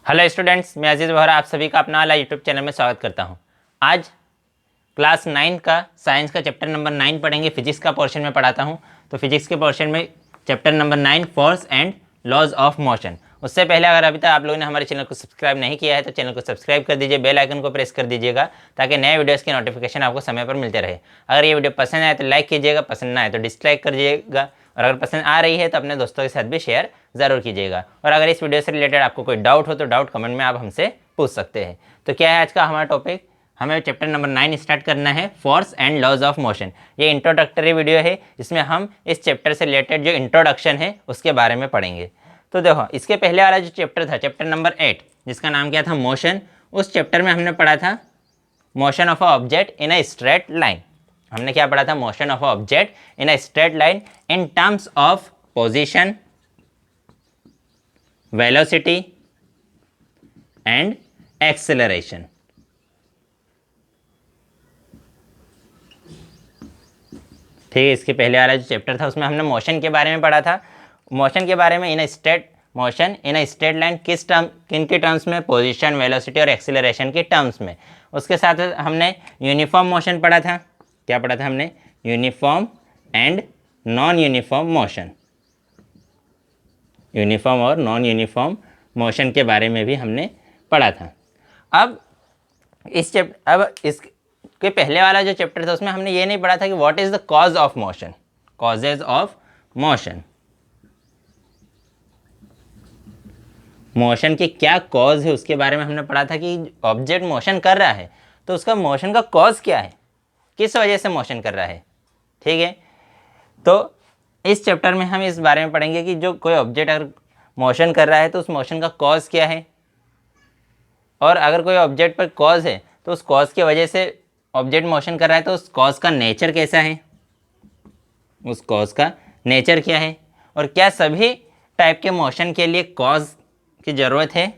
Hello students, मैं अजीज़ वोहरा आप सभी का अपना वाला यूट्यूब चैनल में स्वागत करता हूं। आज क्लास 9 का साइंस का चैप्टर नंबर 9 पढ़ेंगे। फिजिक्स का पोर्शन में पढ़ाता हूं, तो फिजिक्स के पोर्शन में chapter number 9 force and laws of motion. उससे पहले अगर अभी तक आप लोगों ने हमारे चैनल को सब्सक्राइब नहीं किया है तो चैनल को सब्सक्राइब कर दीजिए, बेल आइकन को प्रेस कर दीजिएगा ताकि नए वीडियोज़ की नोटिफिकेशन आपको समय पर मिलते रहे। अगर ये वीडियो पसंद आए तो लाइक कीजिएगा, पसंद ना आए तो डिसलाइक कर दीजिएगा, और अगर पसंद आ रही है तो अपने दोस्तों के साथ भी शेयर ज़रूर कीजिएगा। और अगर इस वीडियो से रिलेटेड आपको कोई डाउट हो तो डाउट कमेंट में आप हमसे पूछ सकते हैं। तो क्या है आज का हमारा टॉपिक? हमें चैप्टर नंबर 9 स्टार्ट करना है, force and laws of motion. ये इंट्रोडक्टरी वीडियो है, इसमें हम इस चैप्टर से रिलेटेड जो इंट्रोडक्शन है उसके बारे में पढ़ेंगे। तो देखो, इसके पहले वाला जो चैप्टर था, चैप्टर नंबर 8, जिसका नाम क्या था, मोशन, उस चैप्टर में हमने पढ़ा था motion of a object in a straight line. हमने क्या पढ़ा था? Motion of a object in a straight line in terms of position, velocity and acceleration. ठीक है, इसके पहले वाला जो चैप्टर था उसमें हमने मोशन के बारे में पढ़ा था। मोशन के बारे में, in a straight motion in a straight line किन के टर्म्स में? पोजीशन, वेलोसिटी और एक्सेलरेशन के टर्म्स में। उसके साथ हमने यूनिफॉर्म मोशन पढ़ा था। क्या पढ़ा था हमने? Uniform and non uniform motion. Uniform और नॉन यूनिफॉर्म मोशन के बारे में भी हमने पढ़ा था। अब इसके पहले वाला जो चैप्टर था उसमें हमने ये नहीं पढ़ा था कि what is the cause of motion, causes of motion. Motion के क्या कॉज है उसके बारे में हमने पढ़ा था कि ऑब्जेक्ट मोशन कर रहा है तो उसका मोशन का कॉज क्या है, किस वजह से मोशन कर रहा है। ठीक है, तो इस चैप्टर में हम इस बारे में पढ़ेंगे कि जो कोई ऑब्जेक्ट अगर मोशन कर रहा है तो उस मोशन का कॉज क्या है, और अगर कोई ऑब्जेक्ट पर कॉज है तो उस कॉज की वजह से ऑब्जेक्ट मोशन कर रहा है तो उस कॉज का नेचर कैसा है, उस कॉज का नेचर क्या है, और क्या सभी टाइप के मोशन के लिए कॉज की ज़रूरत है।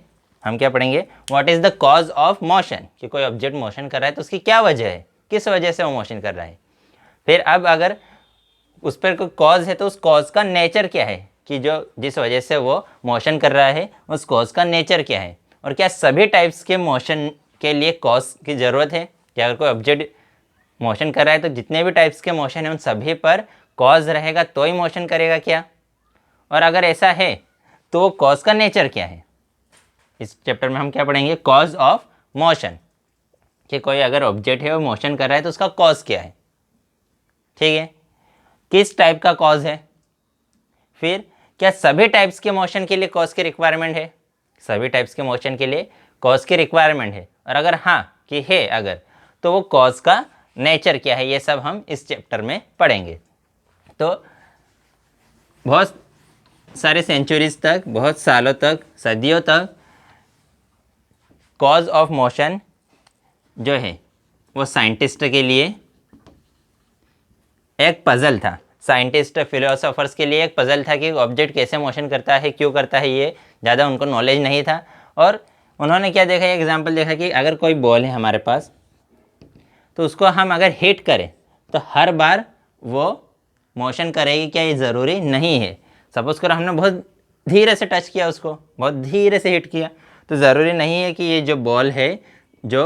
हम क्या पढ़ेंगे? What is the cause of motion, कि कोई ऑब्जेक्ट मोशन कर रहा है तो उसकी क्या वजह है, किस वजह से वो मोशन कर रहा है। फिर अब अगर उस पर कोई कॉज है तो उस कॉज का नेचर क्या है, कि जो जिस वजह से वो मोशन कर रहा है उस कॉज का नेचर क्या है, और क्या सभी टाइप्स के मोशन के लिए कॉज की ज़रूरत है, कि अगर कोई ऑब्जेक्ट मोशन कर रहा है तो जितने भी टाइप्स के मोशन हैं उन सभी पर कॉज रहेगा तो ही मोशन करेगा क्या, और अगर ऐसा है तो कॉज का नेचर क्या है। इस चैप्टर में हम क्या पढ़ेंगे? कॉज ऑफ मोशन, कि कोई अगर ऑब्जेक्ट है वो मोशन कर रहा है तो उसका कॉज क्या है। ठीक है, किस टाइप का कॉज है। फिर क्या सभी टाइप्स के मोशन के लिए कॉज की रिक्वायरमेंट है, सभी टाइप्स के मोशन के लिए कॉज की रिक्वायरमेंट है, और अगर हाँ कि है अगर, तो वो कॉज का नेचर क्या है, ये सब हम इस चैप्टर में पढ़ेंगे। तो बहुत सारे सेंचुरीज तक, बहुत सालों तक, सदियों तक कॉज ऑफ मोशन जो है वो साइंटिस्ट के लिए एक पजल था। साइंटिस्ट, फिलोसोफर्स के लिए एक पजल था कि ऑब्जेक्ट कैसे मोशन करता है, क्यों करता है, ये ज़्यादा उनको नॉलेज नहीं था। और उन्होंने क्या देखा, एक एग्जांपल देखा कि अगर कोई बॉल है हमारे पास तो उसको हम अगर हिट करें तो हर बार वो मोशन करेगी क्या, ये ज़रूरी नहीं है। सपोज करो हमने बहुत धीरे से टच किया, उसको बहुत धीरे से हिट किया, तो ज़रूरी नहीं है कि ये जो बॉल है जो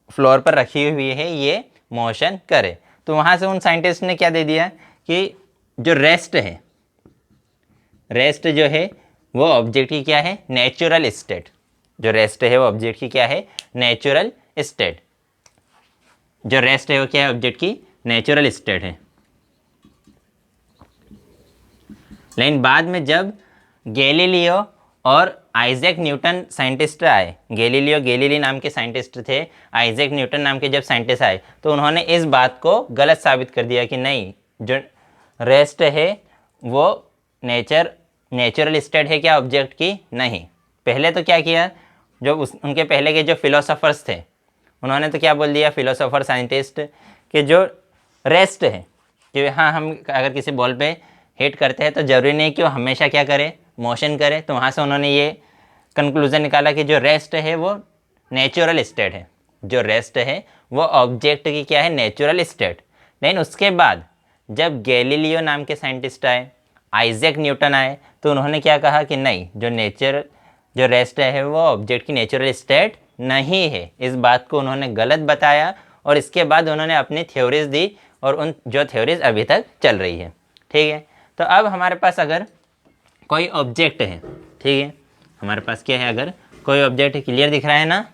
फ्लोर पर रखी हुई है ये मोशन करे। तो वहाँ से उन साइंटिस्ट ने क्या दे दिया कि जो रेस्ट है, रेस्ट जो है वो ऑब्जेक्ट की क्या है, नेचुरल स्टेट। जो रेस्ट है वो ऑब्जेक्ट की क्या है, नेचुरल स्टेट। जो रेस्ट है वो क्या है, ऑब्जेक्ट की नेचुरल स्टेट है। लेकिन बाद में जब गैलीलियो और आइजैक न्यूटन साइंटिस्ट आए, गैलीली नाम के साइंटिस्ट थे, आइजैक न्यूटन नाम के जब साइंटिस्ट आए तो उन्होंने इस बात को गलत साबित कर दिया कि नहीं, जो रेस्ट है वो नेचुरल स्टेट है क्या ऑब्जेक्ट की, नहीं। पहले तो क्या किया, जो उनके पहले के जो फिलोसोफर्स थे उन्होंने तो क्या बोल दिया, फिलोसोफर साइंटिस्ट, कि जो रेस्ट है कि हाँ, हम अगर किसी बॉल पे हिट करते हैं तो ज़रूरी नहीं कि वो हमेशा क्या करे, मोशन करे। तो वहाँ से उन्होंने ये कंक्लूज़न निकाला कि जो रेस्ट है वो नेचुरल स्टेट है, जो रेस्ट है वो ऑब्जेक्ट की क्या है, नेचुरल स्टेट। लेकिन उसके बाद जब गैलीलियो नाम के साइंटिस्ट आए, आइजैक न्यूटन आए, तो उन्होंने क्या कहा कि नहीं, जो जो रेस्ट है वो ऑब्जेक्ट की नेचुरल स्टेट नहीं है। इस बात को उन्होंने गलत बताया और इसके बाद उन्होंने अपनी थ्योरीज दी और उन जो थ्योरीज अभी तक चल रही है। ठीक है, तो अब हमारे पास अगर कोई ऑब्जेक्ट है, ठीक है, हमारे पास क्या है, अगर कोई ऑब्जेक्ट क्लियर दिख रहा है ना,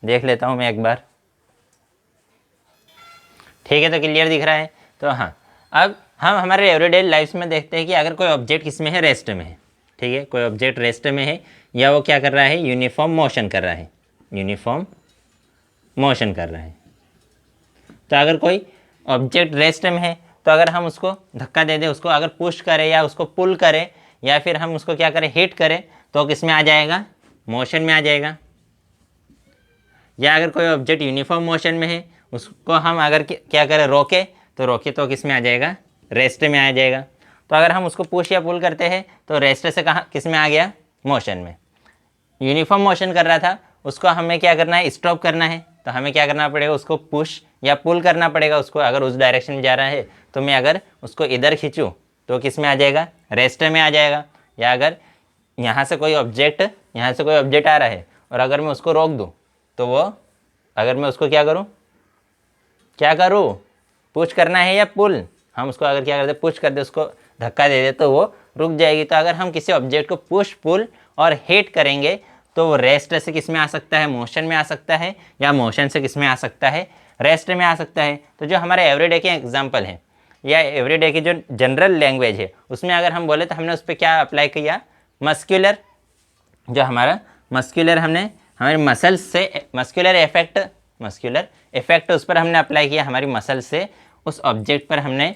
देख लेता हूँ मैं एक बार। ठीक है, तो क्लियर दिख रहा है। तो हाँ, अब हम हमारे एवरीडे लाइफ में देखते हैं कि अगर कोई ऑब्जेक्ट किस में है, रेस्ट में है। ठीक है, कोई ऑब्जेक्ट रेस्ट में है या वो क्या कर रहा है, यूनिफॉर्म मोशन कर रहा है, यूनिफॉर्म मोशन कर रहा है। तो अगर कोई ऑब्जेक्ट रेस्ट में है तो अगर हम उसको धक्का दे दें, उसको अगर पुश करें या उसको पुल करें या फिर हम उसको क्या करें, हिट करें, तो किस में आ जाएगा, मोशन में आ जाएगा। या अगर कोई ऑब्जेक्ट यूनिफॉर्म मोशन में है, उसको हम अगर क्या करें, रोके, तो रोके तो किस में आ जाएगा, रेस्ट में आ जाएगा। तो अगर हम उसको पुश या पुल करते हैं तो रेस्ट से कहाँ किस में आ गया, मोशन में। यूनिफॉर्म मोशन कर रहा था, उसको हमें क्या करना है, स्टॉप करना है, तो हमें क्या करना पड़ेगा, उसको पुश या पुल करना पड़ेगा उसको। अगर उस डायरेक्शन में जा रहा है तो मैं अगर उसको इधर खींचूँ तो किस में आ जाएगा, रेस्ट में आ जाएगा। या अगर यहाँ से कोई ऑब्जेक्ट आ रहा है और अगर मैं उसको रोक दूँ तो वो, अगर मैं उसको क्या करूँ, पुश करना है या पुल, हम उसको अगर क्या करते, पुश कर दे, उसको धक्का दे दे तो वो रुक जाएगी। तो अगर हम किसी ऑब्जेक्ट को पुश पुल और हिट करेंगे तो वो रेस्ट से किस में आ सकता है, मोशन में आ सकता है, या मोशन से किस में आ सकता है, रेस्ट में आ सकता है। तो जो हमारे एवरीडे के एग्जांपल हैं या एवरीडे की जो जनरल लैंग्वेज है उसमें अगर हम बोले तो हमने उस पर क्या अप्लाई किया, मस्क्यूलर, जो हमारा मस्क्यूलर, हमने हमारी मसल्स से मस्क्यूलर इफेक्ट उस पर हमने अप्लाई किया, हमारी मसल से उस ऑब्जेक्ट पर हमने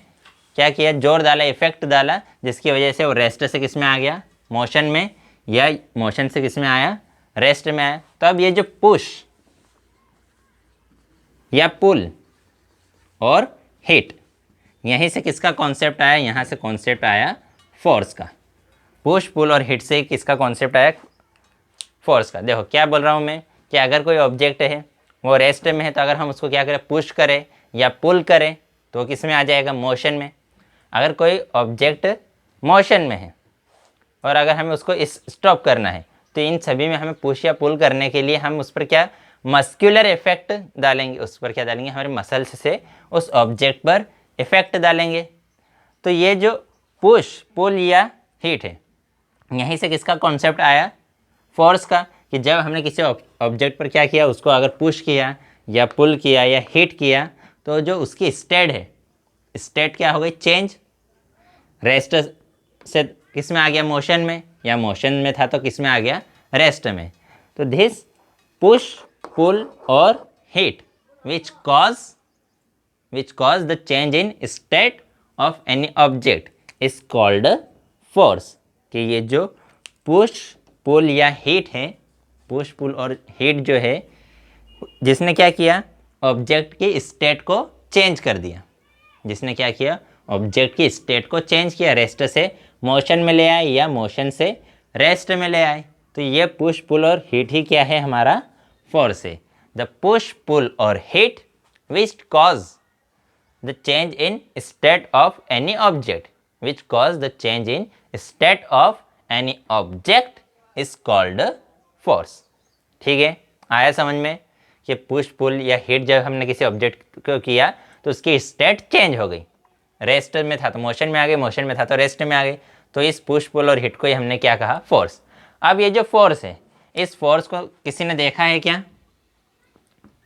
क्या किया, जोर डाला, इफेक्ट डाला, जिसकी वजह से वो रेस्ट से किस में आ गया, मोशन में, या मोशन से किस में आया, रेस्ट में आया। तो अब ये जो पुश या पुल और हिट, यहीं से किसका कॉन्सेप्ट आया, यहाँ से कॉन्सेप्ट आया फोर्स का। पुश पुल और हिट से किसका कॉन्सेप्ट आया, फोर्स का। देखो क्या बोल रहा हूँ मैं, कि अगर कोई ऑब्जेक्ट है वो रेस्ट में है तो अगर हम उसको क्या करें, पुश करें या पुल करें तो किस में आ जाएगा, मोशन में। अगर कोई ऑब्जेक्ट मोशन में है और अगर हमें उसको स्टॉप करना है तो इन सभी में हमें पुश या पुल करने के लिए हम उस पर क्या, मस्क्यूलर इफेक्ट डालेंगे, उस पर क्या डालेंगे, हमारे मसल्स से उस ऑब्जेक्ट पर इफेक्ट डालेंगे। तो ये जो पुश पुल या हिट है, यहीं से किसका कॉन्सेप्ट आया, फोर्स का। कि जब हमने किसी ऑब्जेक्ट पर क्या किया, उसको अगर पुश किया या पुल किया या हिट किया तो जो उसकी स्टेट है, स्टेट क्या हो गई, चेंज, रेस्ट से किस में आ गया, मोशन में, या मोशन में था तो किस में आ गया, रेस्ट में। तो दिस पुश पुल और hit which cause the change in state of any object is called force। कि ये जो पुश पुल या हीट है, पुश पुल और हीट जो है, जिसने क्या किया, ऑब्जेक्ट की स्टेट को चेंज कर दिया, जिसने क्या किया, ऑब्जेक्ट की स्टेट को चेंज किया, रेस्ट से मोशन में ले आए या मोशन से रेस्ट में ले आए। तो ये पुश पुल और हीट ही क्या है, हमारा फोर्स है। द पुश पुल और heat which cause the change in state of any object which cause the change in state of any object is called force। ठीक है, आया समझ में कि पुश पुल या हिट जब हमने किसी ऑब्जेक्ट को किया तो उसकी स्टेट चेंज हो गई, रेस्ट में था तो मोशन में आ गई, मोशन में था तो रेस्ट में आ गई। तो इस पुश पुल और हिट को ही हमने क्या कहा, फोर्स। अब ये जो फोर्स है, इस फोर्स को किसी ने देखा है क्या,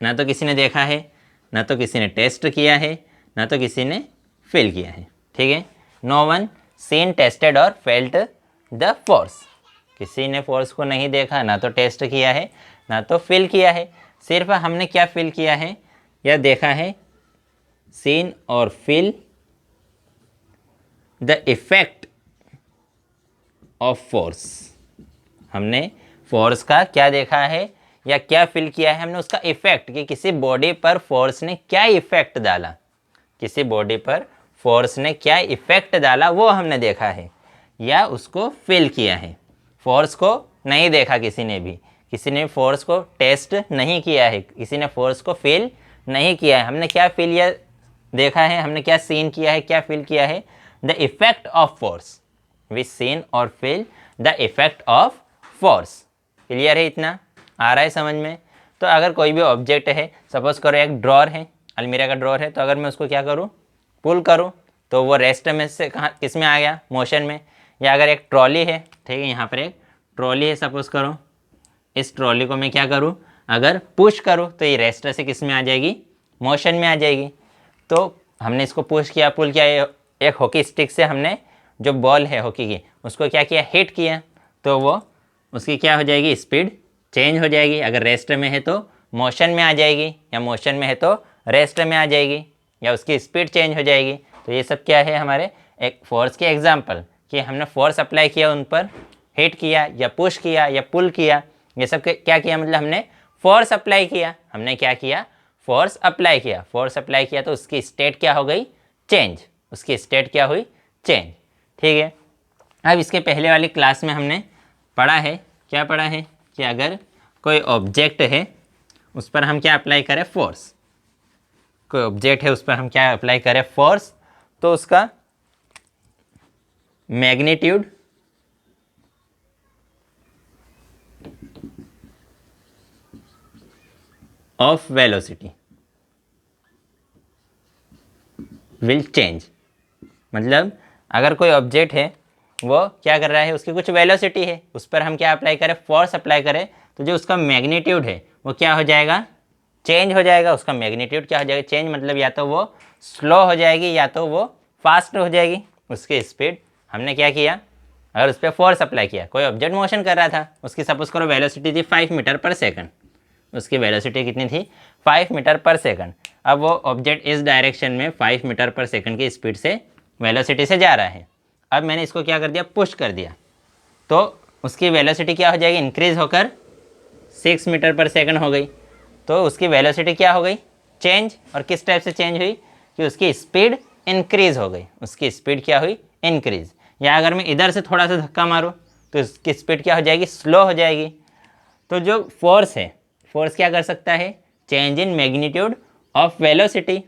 ना तो किसी ने देखा है, ना तो किसी ने टेस्ट किया है, ना तो किसी ने फील किया है। ठीक है, नो वन सीन टेस्टेड और फेल्ट द फोर्स। किसी ने फोर्स को नहीं देखा, ना तो टेस्ट किया है, ना तो फील किया है। सिर्फ हमने क्या फील किया है या देखा है, सीन और feel the effect of force. हमने फोर्स का क्या देखा है या क्या फील किया है, हमने उसका इफेक्ट, कि किसी बॉडी पर फोर्स ने क्या इफेक्ट डाला, किसी बॉडी पर फोर्स ने क्या इफेक्ट डाला वो हमने देखा है या उसको फील किया है। फोर्स को नहीं देखा किसी ने भी, किसी ने फोर्स को टेस्ट नहीं किया है, किसी ने फोर्स को फील नहीं किया है। हमने क्या फील या देखा है, हमने क्या सीन किया है, क्या फील किया है, the effect of force. We seen और feel the effect of force. Clear है? इतना आ रहा है समझ में? तो अगर कोई भी ऑब्जेक्ट है, सपोज करो एक ड्रॉर है, अलमीरा का ड्रॉर है, तो अगर मैं उसको क्या करूँ, पुल करूँ, तो वो रेस्ट में से कहाँ किस में आ गया, मोशन में। या अगर एक ट्रॉली है, ठीक है, यहाँ पर एक ट्रॉली है सपोज करो, इस ट्रॉली को मैं क्या करूँ, अगर पुश करूँ तो ये रेस्ट से किस में आ जाएगी, मोशन में आ जाएगी। तो हमने इसको पुश किया, पुल किया, एक हॉकी स्टिक से हमने जो बॉल है हॉकी की उसको क्या किया, हिट किया, तो वो उसकी क्या हो जाएगी, स्पीड चेंज हो जाएगी। अगर रेस्ट में है तो मोशन में आ जाएगी, या मोशन में है तो रेस्ट में आ जाएगी, या उसकी स्पीड चेंज हो जाएगी। तो ये सब क्या है, हमारे एक फोर्स के एग्जाम्पल, कि हमने फोर्स अप्लाई किया उन पर, हिट किया या पुश किया या पुल किया, ये सब क्या किया, मतलब हमने फोर्स अप्लाई किया। हमने क्या किया, फोर्स अप्लाई किया। फोर्स अप्लाई किया तो उसकी स्टेट क्या हो गई, चेंज। उसकी स्टेट क्या हुई, चेंज। ठीक है। अब इसके पहले वाली क्लास में हमने पढ़ा है, क्या पढ़ा है, कि अगर कोई ऑब्जेक्ट है उस पर हम क्या अप्लाई करें, फोर्स। कोई ऑब्जेक्ट है उस पर हम क्या अप्लाई करें, फोर्स, तो उसका magnitude of velocity will change. मतलब अगर कोई ऑब्जेक्ट है वो क्या कर रहा है, उसकी कुछ वेलोसिटी है, उस पर हम क्या अप्लाई करें, फोर्स अप्लाई करें, तो जो उसका मैग्नीट्यूड है वो क्या हो जाएगा, चेंज हो जाएगा। उसका मैग्नीट्यूड क्या हो जाएगा, चेंज, मतलब या तो वो स्लो हो जाएगी या तो वो फास्ट हो जाएगी। उसकी स्पीड, हमने क्या किया, अगर उस पर फोर्स अप्लाई किया, कोई ऑब्जेक्ट मोशन कर रहा था, उसकी सपोज करो वेलोसिटी थी 5 मीटर पर सेकंड, उसकी वेलोसिटी कितनी थी, 5 मीटर पर सेकंड। अब वो ऑब्जेक्ट इस डायरेक्शन में 5 मीटर पर सेकंड की स्पीड से वेलोसिटी से जा रहा है। अब मैंने इसको क्या कर दिया, पुश कर दिया, तो उसकी वेलोसिटी क्या हो जाएगी, इंक्रीज होकर 6 मीटर पर सेकंड हो गई। तो उसकी वेलोसिटी क्या हो गई, चेंज। और किस टाइप से चेंज हुई, कि उसकी स्पीड इंक्रीज हो गई। उसकी स्पीड क्या हुई, इंक्रीज। या अगर मैं इधर से थोड़ा सा धक्का मारूँ तो उसकी स्पीड क्या हो जाएगी, स्लो हो जाएगी। तो जो फोर्स है, फोर्स क्या कर सकता है, change in magnitude of velocity.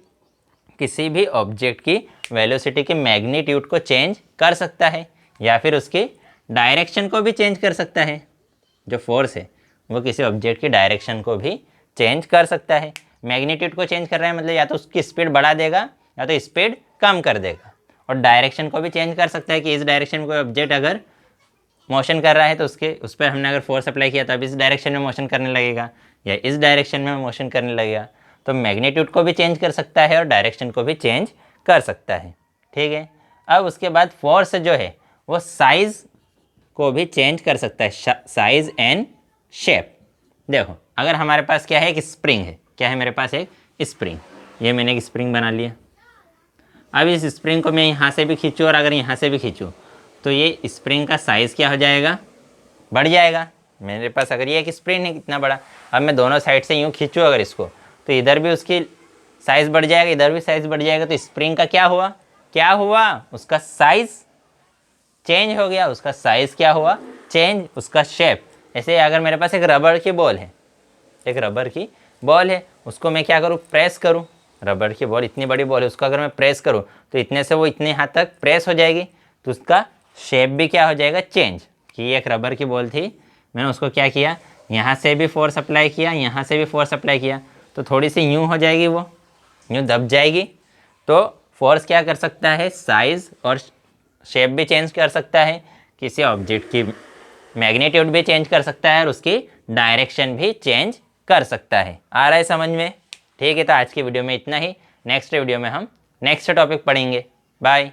किसी भी ऑब्जेक्ट की वेलोसिटी के मैग्नीट्यूड को चेंज कर सकता है, या फिर उसकी डायरेक्शन को भी चेंज कर सकता है। जो फोर्स है वो किसी ऑब्जेक्ट की डायरेक्शन को भी चेंज कर सकता है। मैग्नीट्यूड को चेंज कर रहा है मतलब या तो उसकी स्पीड बढ़ा देगा या तो स्पीड कम कर देगा। और डायरेक्शन को भी चेंज कर सकता है, कि इस डायरेक्शन में कोई ऑब्जेक्ट अगर मोशन कर रहा है तो उस पर हमने अगर फोर्स अप्लाई किया तो अब इस डायरेक्शन में मोशन करने लगेगा, या इस डायरेक्शन में मोशन करने लगेगा। तो मैग्नीट्यूड को भी चेंज कर सकता है और डायरेक्शन को भी चेंज कर सकता है। ठीक है। अब उसके बाद फोर्स जो है वो साइज़ को भी चेंज कर सकता है, साइज़ एंड शेप। देखो अगर हमारे पास क्या है, एक स्प्रिंग है, क्या है मेरे पास, एक स्प्रिंग। ये मैंने एक स्प्रिंग बना लिया। अब इस स्प्रिंग को मैं यहाँ से भी खींचूँ और अगर यहाँ से भी खींचूँ तो ये स्प्रिंग का साइज़ क्या हो जाएगा, बढ़ जाएगा। मेरे पास अगर ये एक स्प्रिंग है कितना बड़ा, अब मैं दोनों साइड से यूँ खींचूँ अगर इसको, तो इधर भी उसकी साइज़ बढ़ जाएगा, इधर भी साइज़ बढ़ जाएगा। तो स्प्रिंग का क्या हुआ, उसका साइज़ चेंज हो गया। उसका साइज़ क्या हुआ, चेंज। उसका शेप, ऐसे अगर मेरे पास एक रबड़ की बॉल है, एक रबड़ की बॉल है, उसको मैं क्या करूँ, प्रेस करूँ। रबड़ की बॉल इतनी बड़ी बॉल है, उसको अगर मैं प्रेस करूँ तो इतने से वो इतने हाथ तक प्रेस हो जाएगी, तो उसका शेप भी क्या हो जाएगा, चेंज। कि एक रबड़ की बॉल थी, मैंने उसको क्या किया, यहाँ से भी फोर्स अप्लाई किया, यहाँ से भी फोर्स अप्लाई किया, तो थोड़ी सी यूँ हो जाएगी, वो यूँ दब जाएगी। तो फोर्स क्या कर सकता है, साइज़ और शेप भी चेंज कर सकता है, किसी ऑब्जेक्ट की मैग्नीट्यूड भी चेंज कर सकता है और उसकी डायरेक्शन भी चेंज कर सकता है। आ रहा है समझ में? ठीक है, तो आज की वीडियो में इतना ही। नेक्स्ट वीडियो में हम नेक्स्ट टॉपिक पढ़ेंगे। बाय।